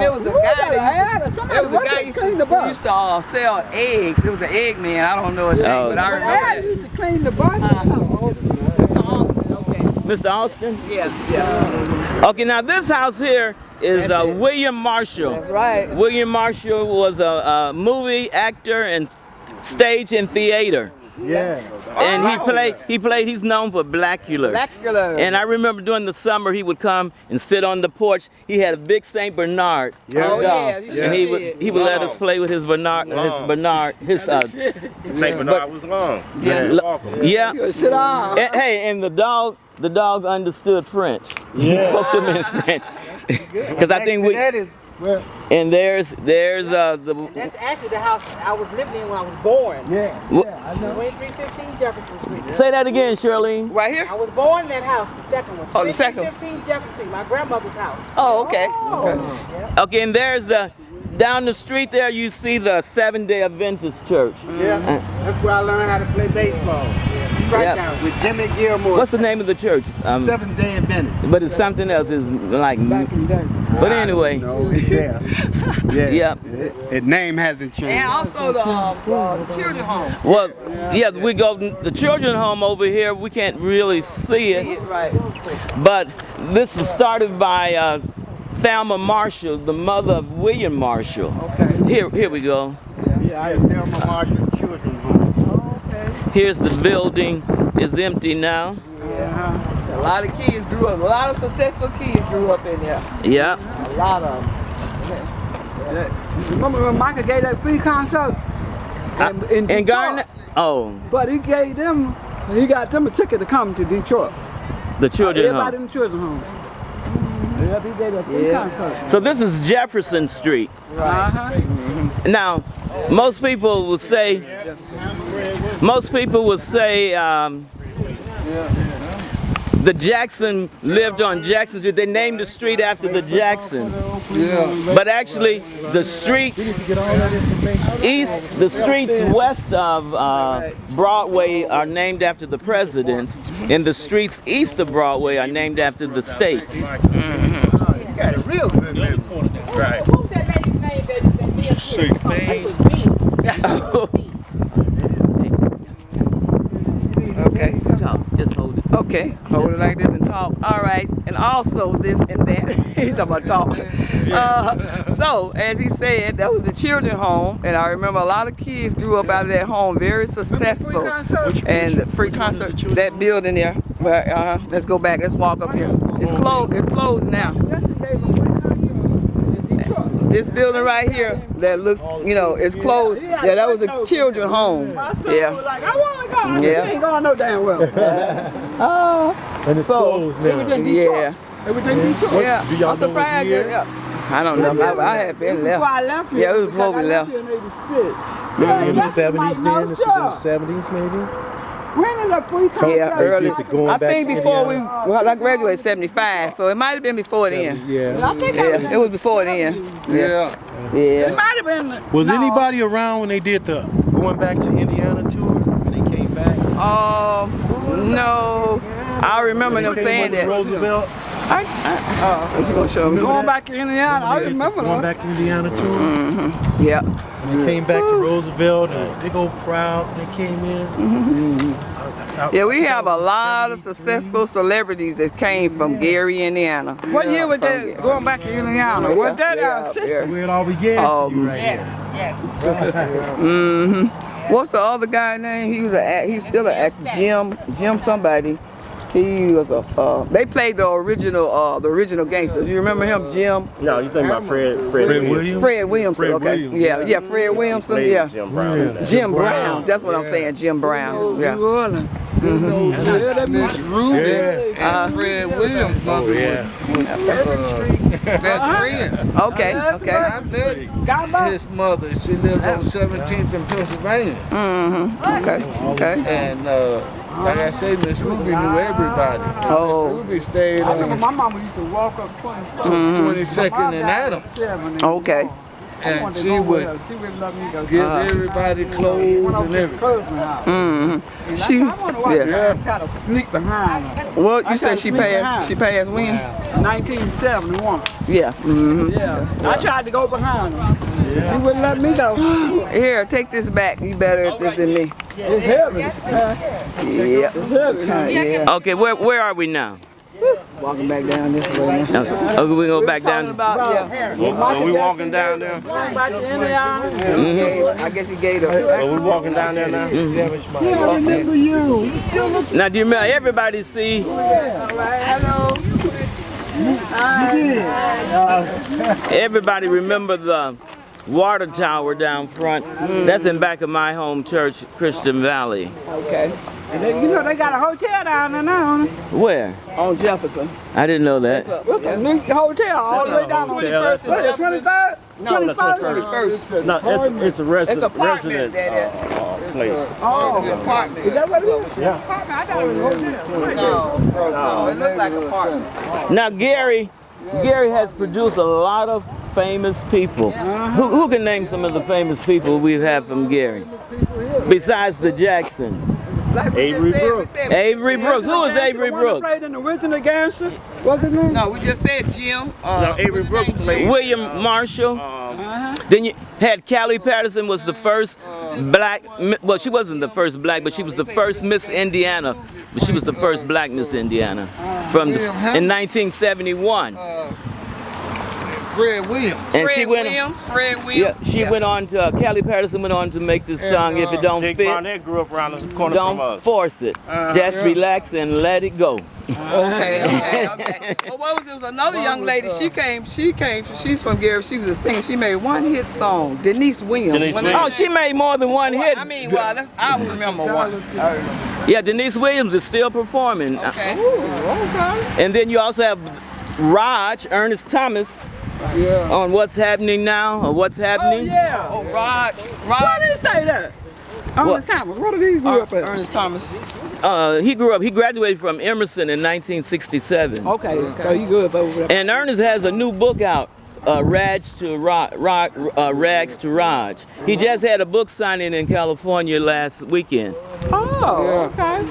it was a guy used to sell eggs. It was an egg man. I don't know his name, but I remember that. used to clean the bus or something. Mr. Austin, okay. Mr. Austin? Yeah. Okay, now this house here is William Marshall. That's right. William Marshall was a movie actor and stage and theater. Yeah. And he's known for Blackula. Blackula. And I remember during the summer he would come and sit on the porch. He had a big Saint Bernard. Yeah. Oh yeah. And he would let us play with his Bernard, Saint Bernard was long. Yeah. Sit down. And the dog understood French. He spoke to me in French. Because I think and there's That's actually the house I was living in when I was born. Yeah. I know. 2315 Jefferson Street. Say that again, Charlene. Right here? I was born in that house, the second one. Oh, the second one. 2315 Jefferson Street, my grandmother's house. Oh, okay. Okay, and there's down the street there you see the Seventh-day Adventist Church. Yeah. That's where I learned how to play baseball. Strike out with Jimmy Gilmore. What's the name of the church? Seventh-day Adventist. But it's something else. It's like. Back in the day. But anyway. No, it's there. Yeah. The name hasn't changed. And also the children's home. Well, we go the children's home over here. We can't really see it. Right. But this was started by Thelma Marshall, the mother of William Marshall. Okay. Here we go. Yeah, I am Thelma Marshall Children's Home. Here's the building. It's empty now. A lot of kids grew up. A lot of successful kids grew up in there. Yeah. A lot of them. Remember when Michael gave that free concert in Detroit? Garnet? Oh. But he got them a ticket to come to Detroit. The children's Everybody home. in the children's home. Yeah, he gave a free concert. So this is Jefferson Street. Now, most people would say the Jackson lived on Jackson Street. They named the street after the Jacksons. Yeah. But actually, the streets west of Broadway are named after the presidents, and the streets east of Broadway are named after the states. You got a real good memory. Right. What was that lady's name that Say thing. Okay. Talk, just hold it. Okay, hold it like this and talk. All right, and also this and that. He's talking about talk. So, as he said, that was the children's home, and I remember a lot of kids grew up out of that home, very successful. And the free concert, that building there. Let's go back. Let's walk up here. It's closed. It's closed now. This building right here that looks, it's closed. Yeah, that was a children's home. Yeah. Like, I want to go. Yeah. He ain't going no damn well. And it's closed now. Yeah. Everything Detroit. Yeah. Do y'all I'm know surprised. what year? Yeah. I don't know. I had been left. Before I left here. Yeah, it was before we left. In 86. In the 70s then? This was in the 70s maybe? When did the free concert? Yeah, early. Going I back think to before Indiana. I graduated 75, so it might have been before then. Yeah. I think Yeah, it was before then. Yeah. It Yeah. might have been. Was anybody around when they did the going back to Indiana tour? When they came back? No. I remember them saying that. Roosevelt. What you gonna show me? Going back to Indiana, I remember Going that. back to Indiana tour. Yeah. They came back to Roosevelt, and a big old crowd when they came in. Yeah, we have a lot of successful celebrities that came from Gary, Indiana. What year was that going back to Indiana? Was that our sister? Where it all began. Yes. What's the other guy name? He's still an actor. Jim somebody. He was they played the original gangsters. You remember him, Jim? No, you think about Fred Williams? Fred Williamson. Okay. Williams. Yeah, Fred Williamson. Played Yeah. Jim Brown in that. Jim Brown. That's what I'm saying. Jim Brown. Yeah. New Orleans. Miss Ruby and Fred Williams' mother was best friend. Okay. I met his mother. She lived on 17th in Pennsylvania. Okay. And like I say, Miss Ruby knew everybody. Oh. Miss Ruby stayed I remember on my mama used to walk up 22nd and Adams. Okay. And she would give everybody clothes and everything. She, yeah. Try to sneak behind her. Well, you I said tried she to sneak passed. She passed when? 1971. Yeah. Yeah. I tried to go behind her. She wouldn't let me go. Here, take this back. You better at this than me. It's heavy. Yeah. It's heavy. Yeah. Okay, where are we now? Walking back down this way. Okay, we go back down. Are we walking down there? I guess he gave her. Are we walking down there now? Yeah, I remember you. You still look. Now, do you remember everybody see? Hello. Everybody remember the water tower down front? That's in back of my home church, Christian Valley. Okay. And then, you know they got a hotel down there now. Where? On Jefferson. I didn't know that. What's the next hotel all the way down on 21st and Jefferson. 23rd? No, 21st. No, it's a It's apartment, resident place. Oh, apartment. is that what it is? Yeah. Apartment? I thought it was a hotel. No, it looked like apartment. Now, Gary has produced a lot of famous people. Who can name some of the famous people we've had from Gary? Besides the Jackson. Like we Avery just said, Brooks. Avery Brooks. Who is Avery The one that Brooks? played in the original gangster? What's his name? No, we just said Jim. No, Avery what's his Brooks name? played. William Marshall. Then you had Callie Patterson was the first black, well, she wasn't the first black, but she was the first Miss Indiana. But she was the first black Miss Indiana in 1971. Fred Williams. And Fred she went, Williams. Fred yeah, Williams. she went on to, Callie Patterson went on to make this song, If It Don't Dick Fit, Barnett grew up around the corner from Don't us. Force It. Just relax and let it go. Okay. Well, what was there was another young lady. She's from Gary. She was a singer. She made one hit song. Denise Williams. Denise When Williams. Oh, she made more than one hit. I mean, well, I remember one. Yeah, Denise Williams is still performing. Okay. And then you also have Ernest Thomas, on What's Happening Now, or What's Happening. Yeah. Oh, Rod. Why did he say that? Ernest Thomas. What did he grew up at? Ernest Thomas. He graduated from Emerson in 1967. Okay, so he grew up over there. And Ernest has a new book out, Rags to Raj. He just had a book signing in California last weekend. Oh, okay.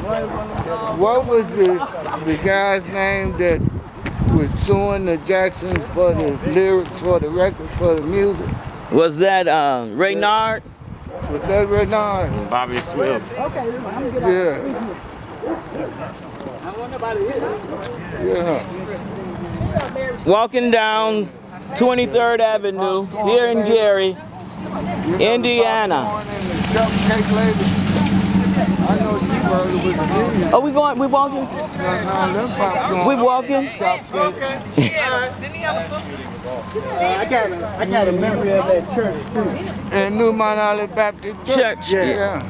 What was the guy's name that was suing the Jacksons for the lyrics for the record, for the music? Was that Raynard? Was that Renard? Bobby Swift. Yeah. Yeah. Walking down 23rd Avenue here in Gary, Indiana. I know she worked with the union. Are we going? We walking? We walking? Didn't he have a sister? I got a memory of that church too. And New Mount Olive Baptist Church. Yeah.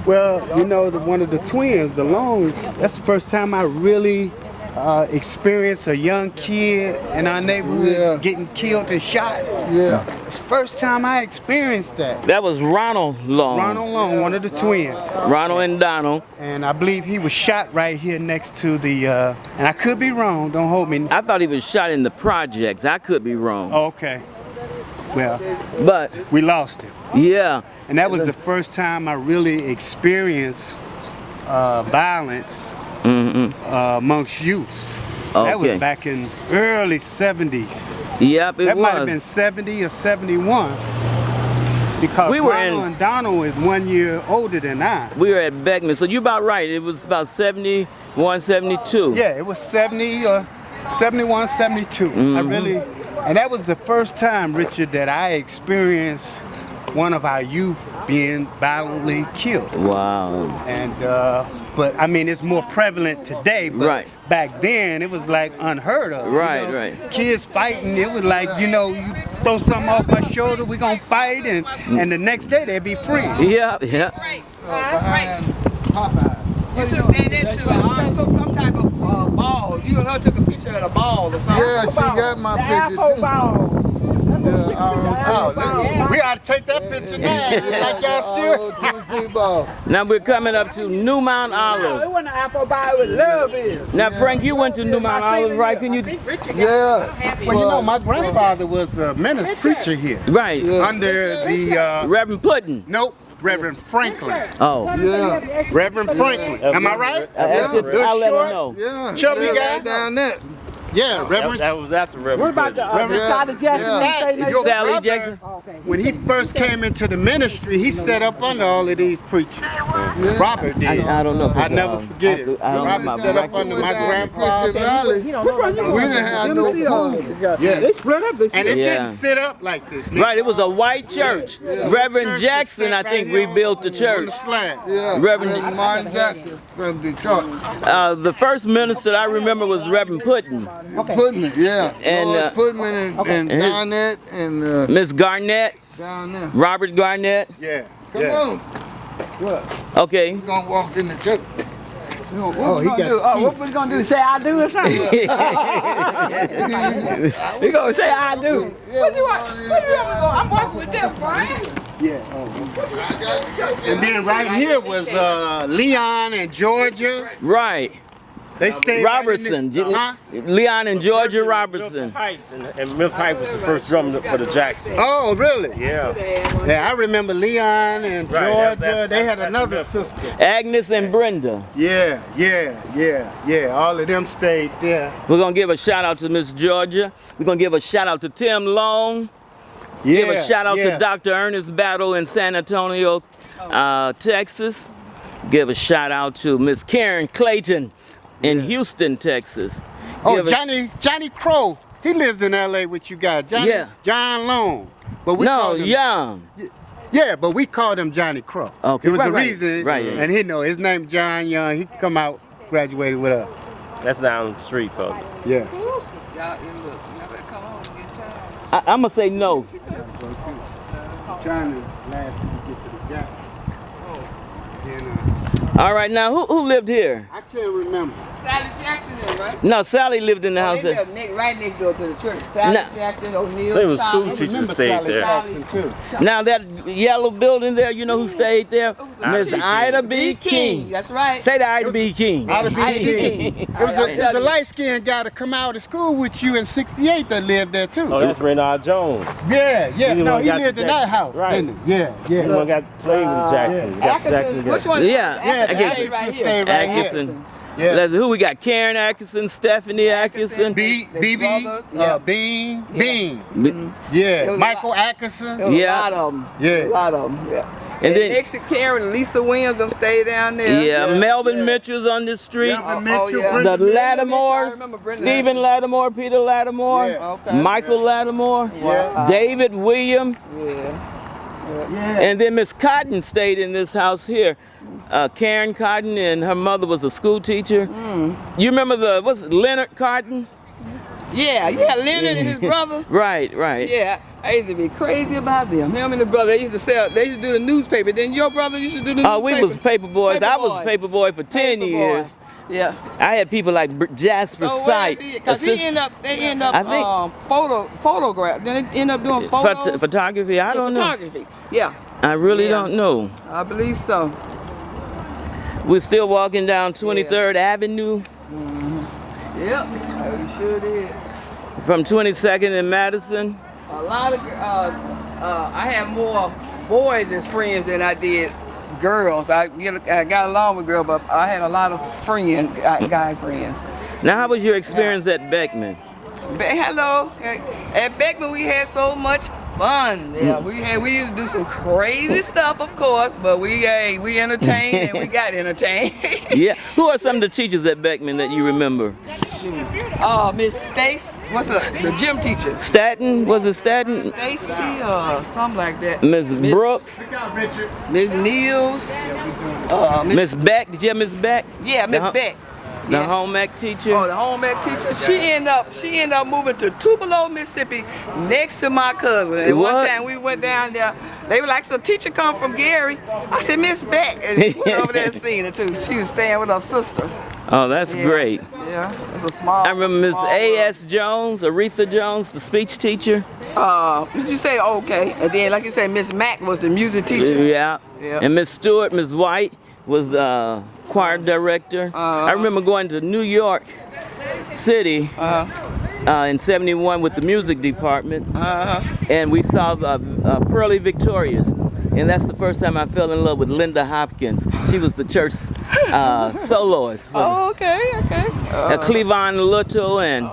Well, you know, one of the twins, the Longs, that's the first time I really experienced a young kid in our neighborhood getting killed and shot. Yeah. It's the first time I experienced that. That was Ronald Long. Ronald Long, one of the twins. Ronald and Donald. And I believe he was shot right here next to the, and I could be wrong, don't hold me. I thought he was shot in the projects. I could be wrong. Okay. Well, But we lost him. yeah, And that was the first time I really experienced violence amongst youths. That Okay. was back in early 70s. yep, it That might have was. been 70 or 71. Because We were Ronald and Donald is 1 year older than I. We were at Beckman, so you're about right. It was about 71, 72. Yeah, it was 70 or 71, 72. I really, and that was the first time, Richard, that I experienced one of our youth being violently killed. Wow. And but I mean, it's more prevalent today. But Right. back then, it was like unheard of. Right, you know? right. Kids fighting, it was like, you know, you throw something off my shoulder, we gonna fight, and the next day they'd be friends. Yeah, yeah. Right. Behind Popeye. You took took some type of ball. You and her took a picture of the ball or something. Yeah, she got my The picture apple too. ball. Yeah, We try to take that picture now. Like y'all still. TC ball. Now we're coming up to New Mount Olive. It wasn't an apple pie with love in. Now, Frank, you went to New Mount Olive, right? Can you? Yeah. Well, you know, my grandfather was a minister preacher here. Right. Under the, Reverend Puddin. nope, Reverend Franklin. Oh. Yeah. Reverend Franklin. Am I right? I'll let her know. Yeah. Chubby yeah, guy? down there. Yeah, Reverend. That was after Reverend. What about the Sally Jackson? That is your Sally brother. Jackson. When he first came into the ministry, he set up under all of these preachers. Robert did. I don't know. I never forget it. I don't know Robert my set up bracket. under my Christian grandfather. Valley. We didn't have no problem. Yeah. They split up this And it Yeah. didn't sit up like this. Right, it was a white church. Reverend Church Jackson, I that think, sat right here rebuilt the on church. the slab. Yeah. Reverend- Martin Jackson from Detroit. The first minister I remember was Reverend Puddin. Putman, yeah. And, Lord Putman and his- Garnett and Miss Garnett, down there. Robert Garnett. Yeah. Come Yeah. on. Okay. We're going to walk in the church. Oh, he got. what we gonna do? Say I do or something? We gonna say I do. What do you want? I'm working with them, Brian. And then right here was Leon and Georgia. Right. They stayed Robertson. Right in the, huh? Leon and Georgia Robertson. Heights, and Mill Pipe was the first drummer for the Jackson. Oh, really? Yeah. Yeah, I remember Leon and Right, Georgia. They had that's another the- sister. Agnes and Brenda. Yeah. All of them stayed there. We're going to give a shout out to Miss Georgia. We're going to give a shout out to Tim Long. Give a shout out to Dr. Ernest Battle in San Antonio, Texas. Give a shout out to Miss Karen Clayton in Houston, Texas. Oh, Give a- Johnny Crow. He lives in L.A. with you guys. John Long. But we No, called him, Young. Yeah, but we called him Johnny Crow. Okay, It was right, the right, reason. right. And he know his name John Young. He come out, graduated with us. That's down the street, folks. Yeah. I'm going to say no. Trying to last till we get to the Jackson. All right, now, who lived here? I can't remember. Sally Jackson, right? No, Sally lived in the house. They lived right next door to the church. Sally Nah. Jackson, O'Neal, They was Charlie. school teachers Remember stayed Sally there. Jackson too. Now, that yellow building there, you know who stayed there? Miss Ida B. King. That's right. Say the Ida B. King. Ida B. King. It was a light-skinned guy to come out of school with you in '68 that lived there too. Oh, that's Renard Jones. Yeah. He No, one he got lived the in that Jackson. house. Right. Didn't he? Yeah. He one got played with Jackson. He got Atkinson, Jackson which together. one? Yeah, Atkinson Atkinson. right stayed here. right here. Atkinson. Yeah. Let's- Who we got? Karen Atkinson, Stephanie Atkinson. BB, brothers, Bean. B- Yeah. was Michael There Atkinson. was Yeah. a lot of them. Yeah. A lot of them. Yeah. And then- next to Karen, Lisa Williams, them stay down there. Yeah, Melvin Mitchell's on this street. Melvin Oh, Mitchell, yeah. Brenda The Mitchell. I Lattimores, remember Brenda. Stephen Lattimore, Peter Lattimore, Yeah. Okay. Michael Lattimore, Yeah. David William, Yeah. and then Miss Cotton stayed in this house here. Karen Cotton, and her mother was a school teacher. You remember what's it, Leonard Cotton? Yeah, Leonard and his brother. Right. Yeah, I used to be crazy about them. Him and the brother, they used to do the newspaper. Then your brother used to do the newspaper. We was paper boys. I was a Paperboy. paper boy for 10 Paperboy. years. Yeah. I had people like Jasper Sight. Because they end up I think- photograph. Then they end up doing photos. Photography, I don't know. Photography. Yeah, I really Yeah. don't know. I believe so. We're still walking down 23rd Avenue Yep, we sure did. from 22nd and Madison. A lot of I had more boys as friends than I did girls. I got along with girls, but I had a lot of friends, guy friends. Now, how was your experience at Beckman? Hello, at Beckman we had so much fun. Yeah, we used to do some crazy stuff, of course, but we entertained and we got entertained. Yeah. Who are some of the teachers at Beckman that you remember? Miss Stacy, what's the gym teacher? Staten? Was it Staten? Stacy or something like that. Miss Brooks? Miss Niels. Miss Beck? Did you have Miss Beck? Yeah, Miss The- Beck. The Yeah. home ec teacher? Oh, the home ec teacher. She ended up moving to Tupelo, Mississippi, next to my cousin. And What? one time we went down there, they were like, "So teacher come from Gary." I said, "Miss Beck," and we went over there and seen her too. She was staying with her sister. Oh, that's Yeah. great. Yeah, it's a small. I remember Miss small A.S. Jones, Aretha Jones, the speech teacher. world. Did you say okay? And then, like you say, Miss Mack was the music teacher. Yeah. Yeah. And Miss Stewart, Miss White was the choir director. I remember going to New York City in '71 with the music department, and we saw Pearly Victorious. And that's the first time I fell in love with Linda Hopkins. She was the church soloist. Oh, okay, okay. Cleavon Little and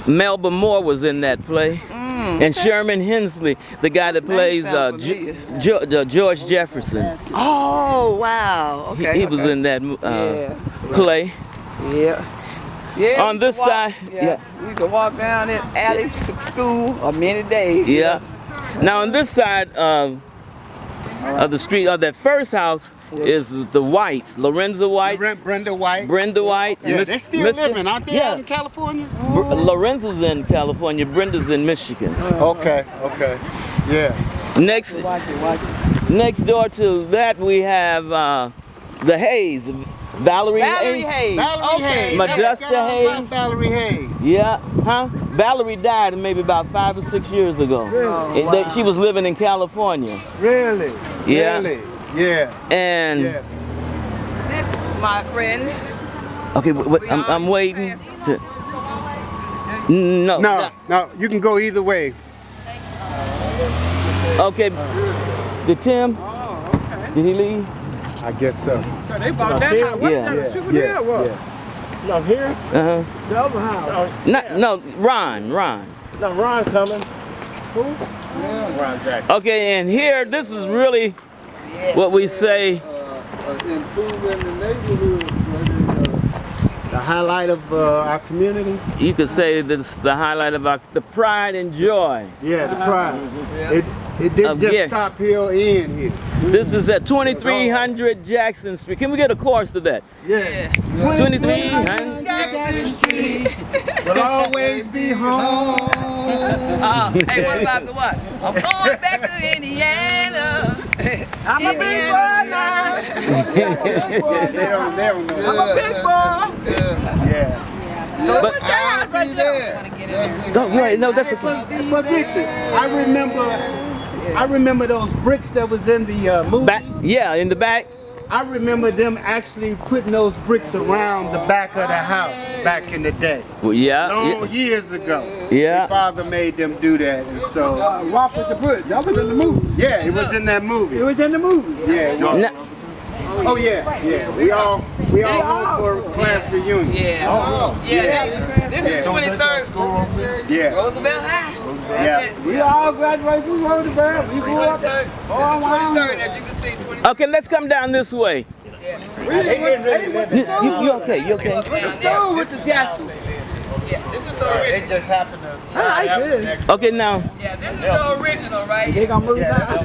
Melba Moore was in that play. And Sherman Hensley, the guy that plays George Jefferson. Oh, wow. Okay. He was in that play. Yeah. Yeah. On this side, we could walk down that alley to school for many days. Yeah. Now on this side of the street, of that first house, is the Whites, Lorenzo White, Brenda White. Brenda White. Yeah, they're still living, aren't they, out in California? Lorenzo's in California, Brenda's in Michigan. Okay, okay. Yeah. Next door to that we have the Hayes, Valerie Hayes. Valerie Hayes. Modesta Hayes. Valerie Hayes. Yeah, Valerie died maybe about 5 or 6 years ago. Really? She was living in California. Really? Yeah. Really? Yeah. And This, my friend. okay, I'm waiting to. No. No, you can go either way. Okay. Did Tim? Did he leave? I guess so. So they bought that house. What Yeah. the super deal was? No, here? The other house. No, Ron. No, Ron coming. Who? Ron Jackson. Okay, and here, this is really what we say. Improving the neighborhood. The highlight of our community. You could say that's the highlight of the pride and joy. Yeah, the pride. It didn't just yeah. stop here or end here. This is at 2300 Jackson Street. Can we get a chorus to that? Yeah. 2300 Jackson Street will always be home. Hey, what about the what? I'm going back to Indiana. I'm a big boy now. They don't know. I'm a big boy. Yeah. So But- I'll be there. Go right. No, that's okay. But Richard, I remember those bricks that was in the movie. Yeah, in the back. I remember them actually putting those bricks around the back of the house back in the day. Well, Long years ago. Yeah. My father made them do that, and so Walk with the bush. That was in the movie. yeah, it was in that movie. It was in the movie. Yeah. It was. Now, Oh yeah, yeah. We all home for class reunion. Yeah. This is 23rd. Yeah. Roosevelt High. Yeah. We all graduated from Roosevelt. We grew up. This is 23rd, as you can see. 23rd. okay, let's come down this way. They didn't really live in You okay? You okay? Stone with the Jackson. Yeah, this is the original. just happened to. I like this. Okay, now. Yeah, this is the original, right? They gonna move now.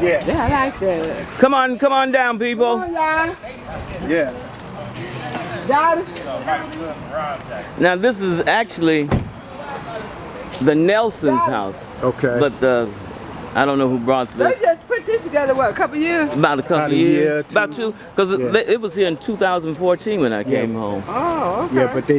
Yeah. Yeah, I like that. Come on down, people. Come on, y'all. Yeah. Got it? Now this is actually the Nelson's house, Okay. but I don't know who brought They this. just put this together, what, a couple years? About a couple About a of year, years, two. about two, because Yeah. it was here in 2014 when I came home. Oh, okay. yeah, but they